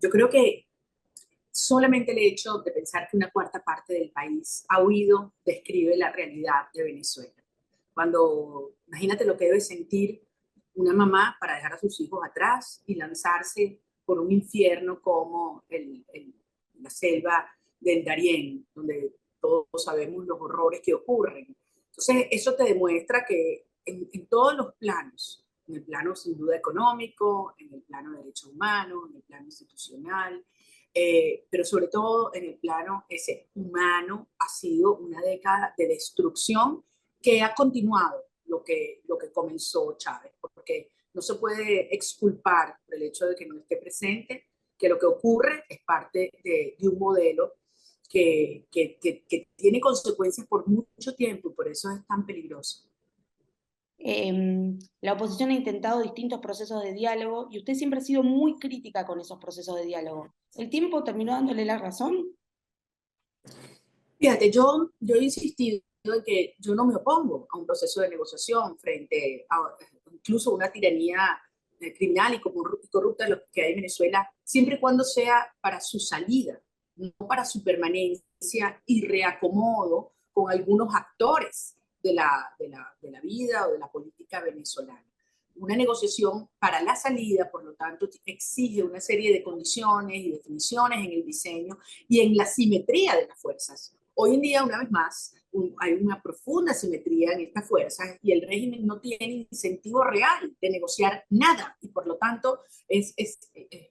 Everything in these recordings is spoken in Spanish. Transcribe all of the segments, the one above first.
Yo creo que solamente el hecho de pensar que una cuarta parte del país ha huido describe la realidad de Venezuela. Cuando, imagínate lo que debe sentir una mamá para dejar a sus hijos atrás y lanzarse por un infierno como la selva del Darién, donde todos sabemos los horrores que ocurren. Entonces, eso te demuestra que en todos los planos, en el plano sin duda económico, en el plano de derechos humanos, en el plano institucional, pero sobre todo en el plano ese humano, ha sido una década de destrucción que ha continuado lo que comenzó Chávez, porque no se puede exculpar por el hecho de que no esté presente, que lo que ocurre es parte de un modelo que tiene consecuencias por mucho tiempo y por eso es tan peligroso. La oposición ha intentado distintos procesos de diálogo y usted siempre ha sido muy crítica con esos procesos de diálogo. ¿El tiempo terminó dándole la razón? Fíjate, yo he insistido en que yo no me opongo a un proceso de negociación frente a incluso una tiranía criminal y corrupta de lo que hay en Venezuela, siempre y cuando sea para su salida, no para su permanencia y reacomodo con algunos actores de la vida o de la política venezolana. Una negociación para la salida, por lo tanto, exige una serie de condiciones y definiciones en el diseño y en la simetría de las fuerzas. Hoy en día, una vez más, hay una profunda simetría en estas fuerzas y el régimen no tiene incentivo real de negociar nada y por lo tanto es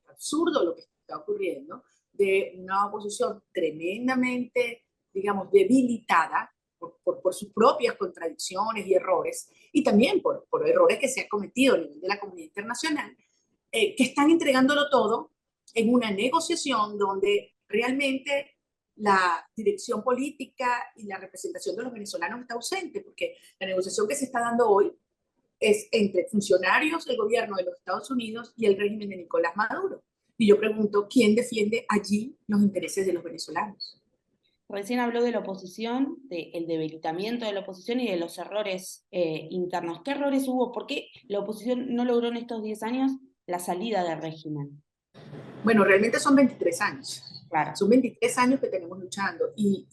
absurdo lo que está ocurriendo de una oposición tremendamente, digamos, debilitada por sus propias contradicciones y errores, y también por errores que se han cometido a nivel de la comunidad internacional, que están entregándolo todo en una negociación donde realmente la dirección política y la representación de los venezolanos está ausente, porque la negociación que se está dando hoy es entre funcionarios del gobierno de los Estados Unidos y el régimen de Nicolás Maduro. Y yo pregunto, ¿quién defiende allí los intereses de los venezolanos? Recién habló de la oposición, del debilitamiento de la oposición y de los errores internos. ¿Qué errores hubo? ¿Por qué la oposición no logró en estos 10 años la salida del régimen? Bueno, realmente son 23 años. Claro. Son 23 años que tenemos luchando y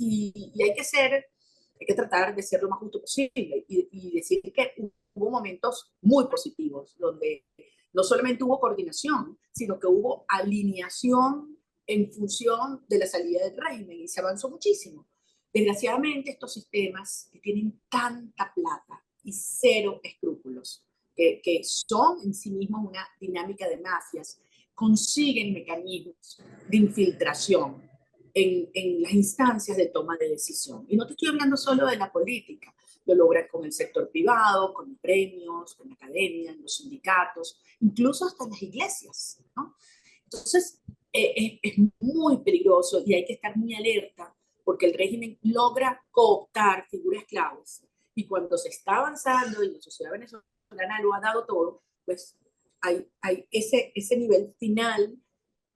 hay que tratar de ser lo más justo posible y decir que hubo momentos muy positivos donde no solamente hubo coordinación, sino que hubo alineación en función de la salida del régimen y se avanzó muchísimo. Desgraciadamente, estos sistemas que tienen tanta plata y cero escrúpulos, que son en sí mismos una dinámica de mafias, consiguen mecanismos de infiltración en las instancias de toma de decisión. Y no te estoy hablando solo de la política, lo logran con el sector privado, con premios, con la academia, en los sindicatos, incluso hasta en las iglesias, ¿no? Entonces, es muy peligroso y hay que estar muy alerta porque el régimen logra cooptar figuras claves. Y cuando se está avanzando y la sociedad venezolana lo ha dado todo, pues hay ese nivel final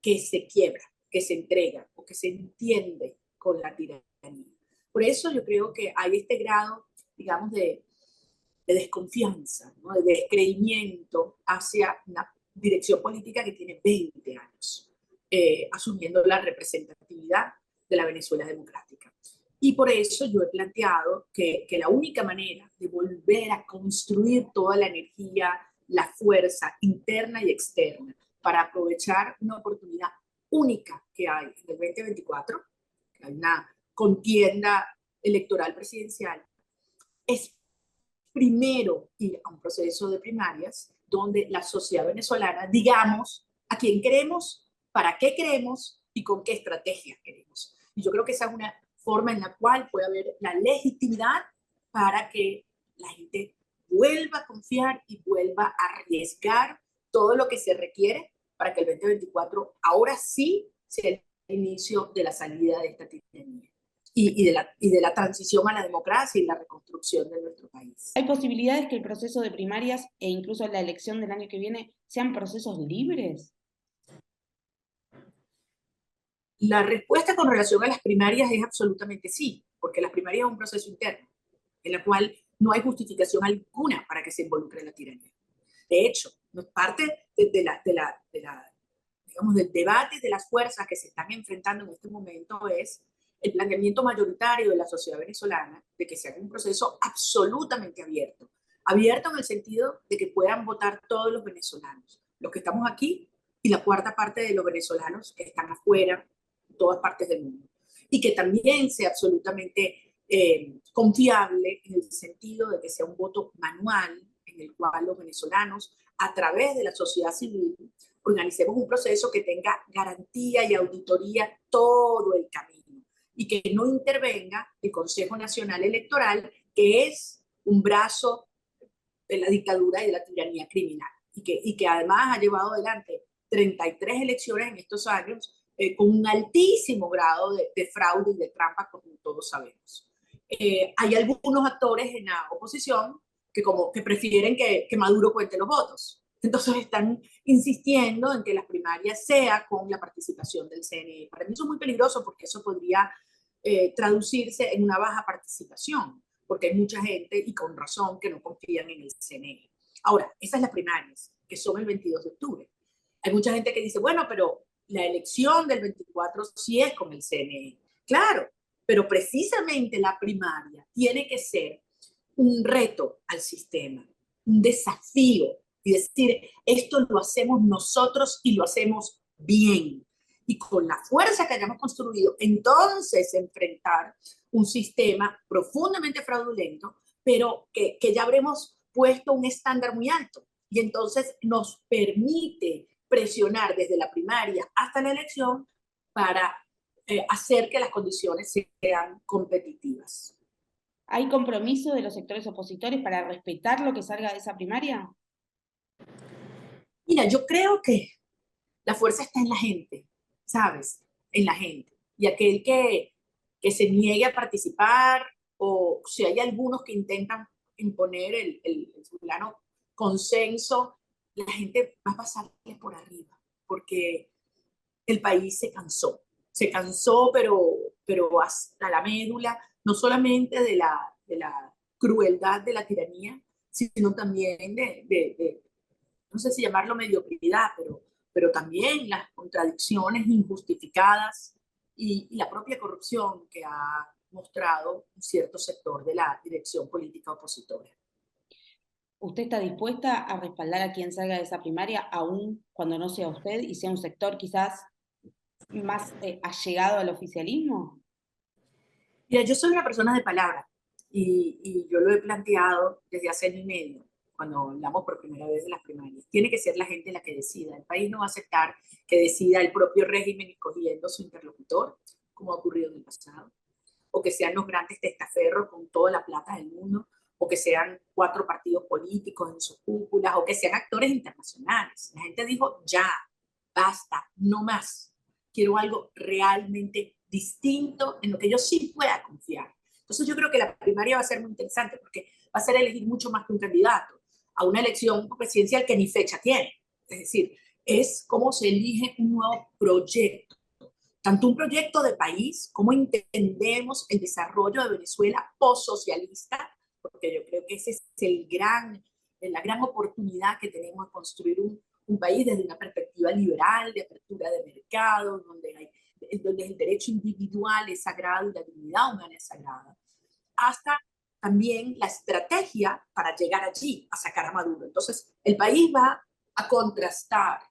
que se quiebra, que se entrega o que se entiende con la tiranía. Por eso yo creo que hay este grado, digamos, de desconfianza, ¿no? De descreimiento hacia una dirección política que tiene 20 años, asumiendo la representatividad de la Venezuela democrática. Y por eso yo he planteado que la única manera de volver a construir toda la energía, la fuerza interna y externa para aprovechar una oportunidad única que hay en el 2024, que hay una contienda electoral presidencial, es primero ir a un proceso de primarias donde la sociedad venezolana digamos a quién queremos, para qué queremos y con qué estrategia queremos. Y yo creo que esa es una forma en la cual puede haber la legitimidad para que la gente vuelva a confiar y vuelva a arriesgar todo lo que se requiere para que el 2024 ahora sí sea el inicio de la salida de esta tiranía y de la transición a la democracia y la reconstrucción de nuestro país. ¿Hay posibilidades que el proceso de primarias e incluso la elección del año que viene sean procesos libres? La respuesta con relación a las primarias es absolutamente sí, porque las primarias es un proceso interno, en la cual no hay justificación alguna para que se involucre la tiranía. De hecho, parte de la digamos, del debate de las fuerzas que se están enfrentando en este momento es el planteamiento mayoritario de la sociedad venezolana de que sea un proceso absolutamente abierto. Abierto en el sentido de que puedan votar todos los venezolanos, los que estamos aquí y la cuarta parte de los venezolanos que están afuera, en todas partes del mundo. Y que también sea absolutamente confiable en el sentido de que sea un voto manual en el cual los venezolanos, a través de la sociedad civil, organicemos un proceso que tenga garantía y auditoría todo el camino y que no intervenga el Consejo Nacional Electoral, que es un brazo de la dictadura y de la tiranía criminal y que además ha llevado adelante 33 elecciones en estos años con un altísimo grado de fraude y de trampa, como todos sabemos. Hay algunos actores en la oposición que prefieren que Maduro cuente los votos. Entonces están insistiendo en que las primarias sea con la participación del CNE. Para mí eso es muy peligroso porque eso podría traducirse en una baja participación, porque hay mucha gente, y con razón, que no confían en el CNE. Ahora, esas las primarias, que son el 22 de octubre. Hay mucha gente que dice, bueno, pero la elección del 24 sí es con el CNE. Claro, pero precisamente la primaria tiene que ser un reto al sistema, un desafío, y decir, esto lo hacemos nosotros y lo hacemos bien. Y con la fuerza que hayamos construido, entonces enfrentar un sistema profundamente fraudulento, pero que ya habremos puesto un estándar muy alto. Y entonces nos permite presionar desde la primaria hasta la elección para hacer que las condiciones sean competitivas. ¿Hay compromiso de los sectores opositores para respetar lo que salga de esa primaria? Mira, yo creo que la fuerza está en la gente, ¿sabes? En la gente. Y aquel que se niegue a participar, o si hay algunos que intentan imponer el fulano consenso, la gente va a pasarle por arriba, porque el país se cansó, pero hasta la médula, no solamente de la crueldad de la tiranía, sino también no sé si llamarlo mediocridad, pero también las contradicciones injustificadas y la propia corrupción que ha mostrado un cierto sector de la dirección política opositora. ¿Usted está dispuesta a respaldar a quien salga de esa primaria, aun cuando no sea usted y sea un sector quizás más allegado al oficialismo? Mira, yo soy una persona de palabra y yo lo he planteado desde hace año y medio, cuando hablamos por primera vez de las primarias. Tiene que ser la gente la que decida. El país no va a aceptar que decida el propio régimen escogiendo su interlocutor, como ha ocurrido en el pasado, o que sean los grandes testaferros con toda la plata del mundo, o que sean 4 partidos políticos en sus cúpulas, o que sean actores internacionales. La gente dijo, ya, basta, no más. Quiero algo realmente distinto en lo que yo sí pueda confiar. Entonces yo creo que la primaria va a ser muy interesante porque va a ser elegir mucho más que un candidato a una elección presidencial que ni fecha tiene. Es decir, es cómo se elige un nuevo proyecto, tanto un proyecto de país, cómo entendemos el desarrollo de Venezuela post-socialista, porque yo creo que ese es la gran oportunidad que tenemos de construir un país desde una perspectiva liberal, de apertura de mercado, donde el derecho individual es sagrado y la dignidad humana es sagrada, hasta también la estrategia para llegar allí, a sacar a Maduro. Entonces, el país va a contrastar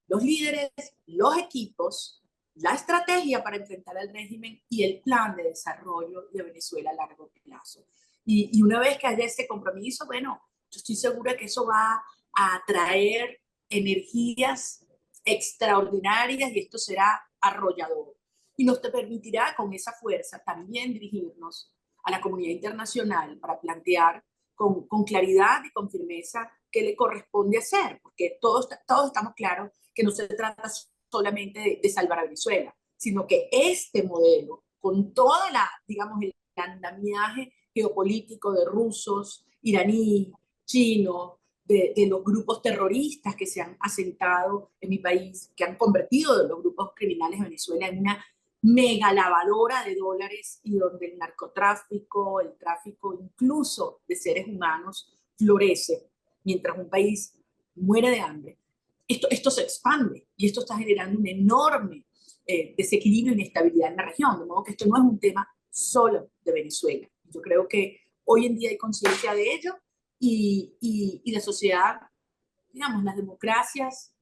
los líderes, los equipos, la estrategia para enfrentar al régimen y el plan de desarrollo de Venezuela a largo plazo. Y una vez que haya ese compromiso, bueno, yo estoy segura que eso va a atraer energías extraordinarias y esto será arrollador. Y nos te permitirá con esa fuerza también dirigirnos a la comunidad internacional para plantear con claridad y con firmeza qué le corresponde hacer, porque todos estamos claros que no se trata solamente de salvar a Venezuela, sino que este modelo, con toda digamos, el andamiaje geopolítico de rusos, iraníes, chinos, de los grupos terroristas que se han asentado en mi país, que han convertido los grupos criminales de Venezuela en una mega lavadora de dólares y donde el narcotráfico, el tráfico incluso de seres humanos florece mientras un país muere de hambre. esto se expande y esto está generando un enorme desequilibrio e inestabilidad en la región, de modo que esto no es un tema solo de Venezuela. Yo creo que hoy en día hay conciencia de ello y la sociedad, digamos, las democracias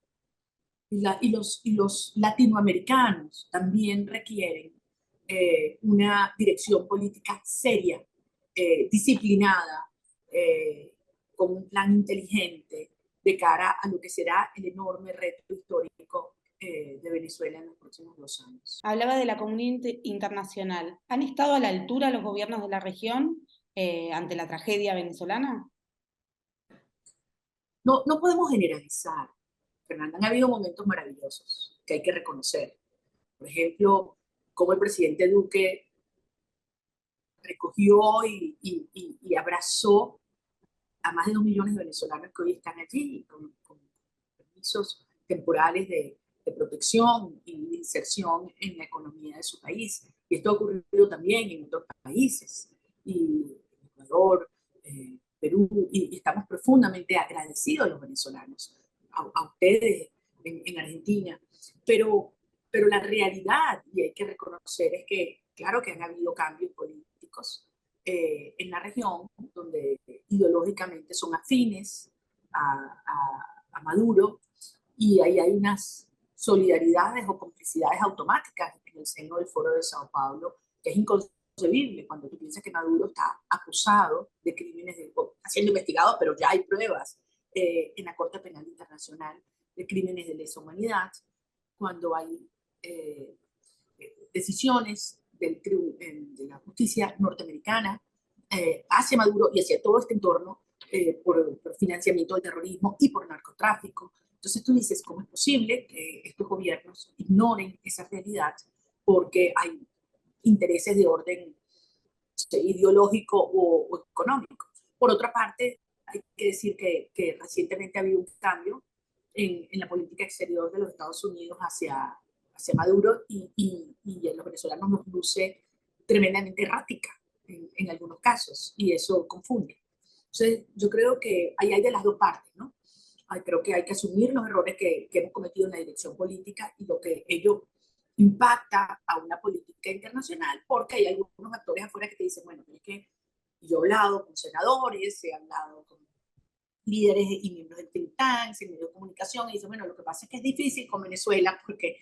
y los latinoamericanos también requieren una dirección política seria, disciplinada, con un plan inteligente de cara a lo que será el enorme reto histórico de Venezuela en los próximos 2 años. Hablaba de la comunidad internacional. ¿Han estado a la altura los gobiernos de la región ante la tragedia venezolana? No podemos generalizar, Fernanda. Han habido momentos maravillosos que hay que reconocer. Por ejemplo, cómo el presidente Duque recogió y abrazó a más de 2 millones de venezolanos que hoy están allí con permisos temporales de protección y de inserción en la economía de su país. Y esto ha ocurrido también en otros países, y Ecuador, Perú, y estamos profundamente agradecidos a los venezolanos, a ustedes en Argentina. Pero la realidad, y hay que reconocer, es que claro que han habido cambios políticos en la región, donde ideológicamente son afines a Maduro, y ahí hay unas solidaridades o complicidades automáticas en el seno del Foro de Sao Paulo, que es inconcebible cuando tú piensas que Maduro está acusado de crímenes, está siendo investigado, pero ya hay pruebas en la Corte Penal Internacional de crímenes de lesa humanidad, cuando hay decisiones de la justicia norteamericana hacia Maduro y hacia todo este entorno por financiamiento del terrorismo y por narcotráfico. Entonces tú dices, ¿cómo es posible que estos gobiernos ignoren esa realidad porque hay intereses de orden ideológico o económico? Por otra parte, hay que decir que recientemente ha habido un cambio en la política exterior de los Estados Unidos hacia Maduro y a los venezolanos nos luce tremendamente errática en algunos casos y eso confunde. Entonces, yo creo que ahí hay de las dos partes, ¿no? Creo que hay que asumir los errores que hemos cometido en la dirección política y lo que ello impacta a una política internacional, porque hay algunos actores afuera que te dicen, bueno, pero es que yo he hablado con senadores, he hablado con líderes y miembros del think tanks, en medios de comunicación, y dicen, bueno, lo que pasa es que es difícil con Venezuela porque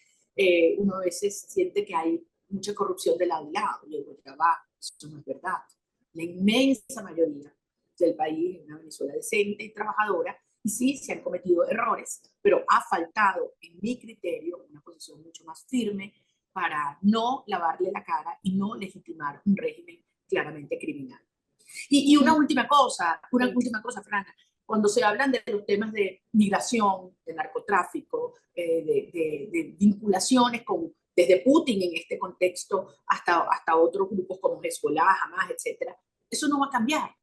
uno a veces siente que hay mucha corrupción de lado y lado, y digo, ya va, eso no es verdad. La inmensa mayoría del país es una Venezuela decente y trabajadora, y sí, se han cometido errores, pero ha faltado, en mi criterio, una posición mucho más firme para no lavarle la cara y no legitimar un régimen claramente criminal. Y una última cosa, Fran, cuando se hablan de los temas de migración, de narcotráfico, de vinculaciones desde Putin en este contexto hasta otros grupos como Hezbollah, Hamas, etcétera, eso no va a cambiar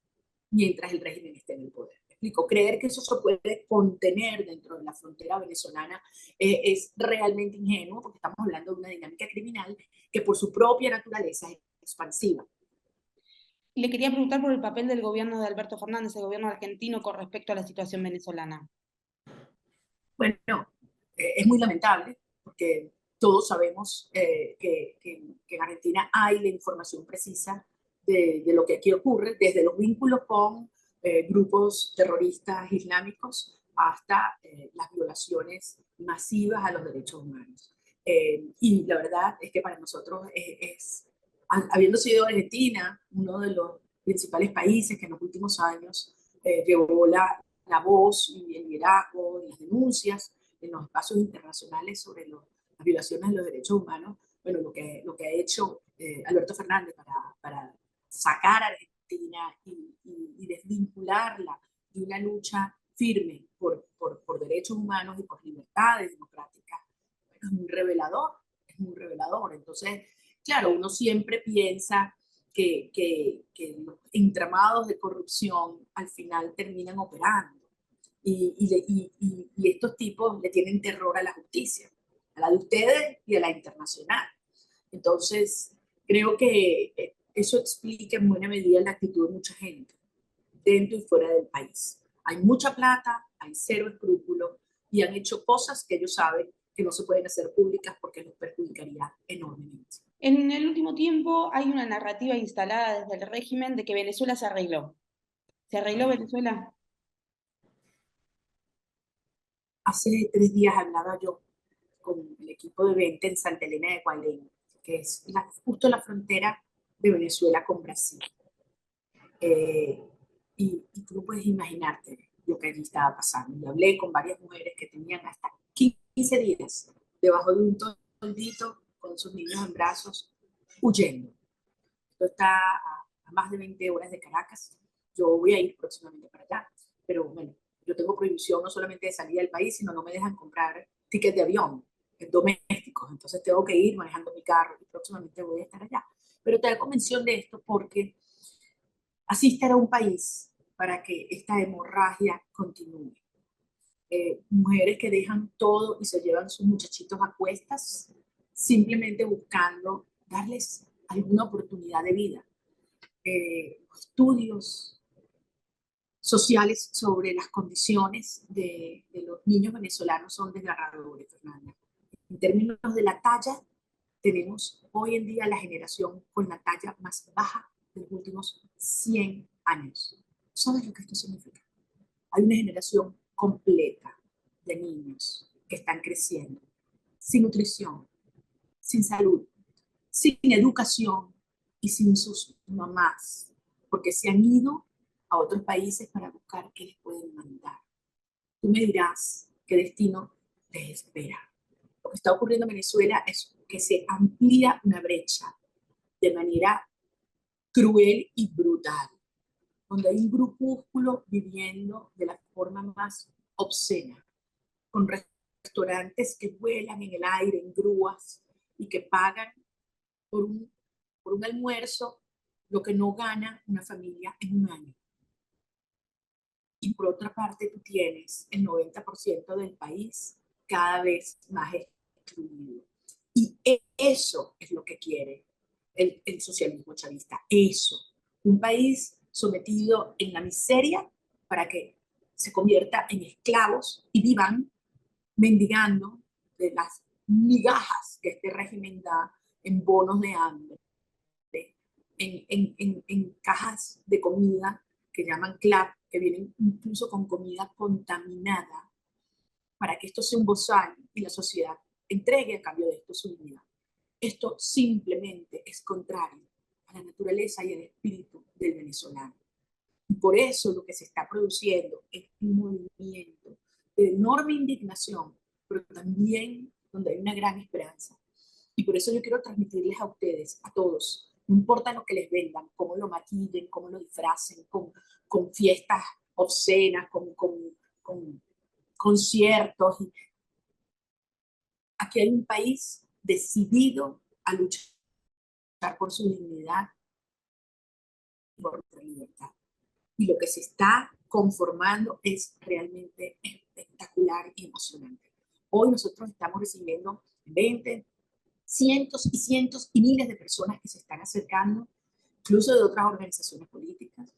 mientras el régimen esté en el poder. ¿Me explico? Creer que eso se puede contener dentro de la frontera venezolana es realmente ingenuo, porque estamos hablando de una dinámica criminal que por su propia naturaleza es expansiva. Le quería preguntar por el papel del gobierno de Alberto Fernández, el gobierno argentino, con respecto a la situación venezolana. Bueno, es muy lamentable porque todos sabemos que en Argentina hay la información precisa de lo que aquí ocurre, desde los vínculos con grupos terroristas islámicos hasta las violaciones masivas a los derechos humanos. Y la verdad es que para nosotros habiendo sido Argentina uno de los principales países que en los últimos años llevó la voz y el liderazgo y las denuncias en los espacios internacionales sobre las violaciones de los derechos humanos, bueno, lo que ha hecho Alberto Fernández para sacar a Argentina y desvincularla de una lucha firme por derechos humanos y por libertades democráticas, bueno, es muy revelador, es muy revelador. Entonces, claro, uno siempre piensa que los entramados de corrupción al final terminan operando. Y estos tipos le tienen terror a la justicia, a la de ustedes y a la internacional. Entonces, creo que eso explica en buena medida la actitud de mucha gente, dentro y fuera del país. Hay mucha plata, hay cero escrúpulos, y han hecho cosas que ellos saben que no se pueden hacer públicas porque los perjudicaría enormemente. En el último tiempo hay una narrativa instalada desde el régimen de que Venezuela se arregló. ¿Se arregló Venezuela? Hace 3 días hablaba yo con el equipo de venta en Santa Elena de Guairén, que es justo la frontera de Venezuela con Brasil. Y tú no puedes imaginarte lo que allí estaba pasando. Y hablé con varias mujeres que tenían hasta 15 días debajo de un toldito con sus niños en brazos, huyendo. Esto está a más de 20 horas de Caracas. Yo voy a ir próximamente para allá, pero bueno, yo tengo prohibición no solamente de salir del país, sino no me dejan comprar tickets de avión domésticos. Entonces tengo que ir manejando mi carro y próximamente voy a estar allá. Pero te hago mención de esto porque así estará un país para que esta hemorragia continúe. Mujeres que dejan todo y se llevan sus muchachitos a cuestas, simplemente buscando darles alguna oportunidad de vida. Estudios sociales sobre las condiciones de los niños venezolanos son desgarradores, Fernanda. En términos de la talla, tenemos hoy en día la generación con la talla más baja de los últimos 100 años. ¿Sabes lo que esto significa? Hay una generación completa de niños que están creciendo sin nutrición, sin salud, sin educación y sin sus mamás, porque se han ido a otros países para buscar qué les pueden mandar. Tú me dirás qué destino les espera. Lo que está ocurriendo en Venezuela es que se amplía una brecha de manera cruel y brutal, donde hay un grupúsculo viviendo de la forma más obscena, con restaurantes que vuelan en el aire, en grúas, y que pagan por un almuerzo lo que no gana una familia en un año. Y por otra parte, tú tienes el 90% del país cada vez más excluido. Y eso es lo que quiere el socialismo chavista. Eso. Un país sometido en la miseria para que se convierta en esclavos y vivan mendigando de las migajas que este régimen da en bonos de hambre, en cajas de comida que llaman CLAP, que vienen incluso con comida contaminada, para que esto sea un bozal y la sociedad entregue a cambio de esto su vida. Esto simplemente es contrario a la naturaleza y al espíritu del venezolano. Y por eso lo que se está produciendo es un movimiento de enorme indignación, pero también donde hay una gran esperanza. Y por eso yo quiero transmitirles a ustedes, a todos, no importa lo que les vendan, cómo lo maquillen, cómo lo disfracen, con fiestas obscenas, con conciertos. Aquí hay un país decidido a luchar por su dignidad y por nuestra libertad. Y lo que se está conformando es realmente espectacular y emocionante. Hoy nosotros estamos recibiendo 20, cientos y cientos y miles de personas que se están acercando, incluso de otras organizaciones políticas,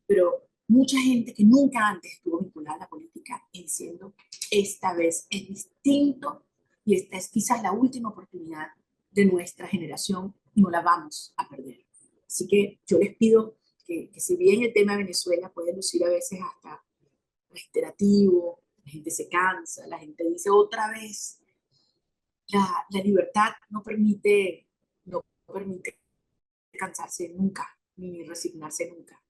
pero mucha gente que nunca antes estuvo vinculada a la política y diciendo, esta vez es distinto y esta es quizás la última oportunidad de nuestra generación y no la vamos a perder. Así que yo les pido que si bien el tema de Venezuela puede lucir a veces hasta reiterativo, la gente se cansa, la gente dice otra vez, la libertad no permite cansarse nunca, ni resignarse nunca.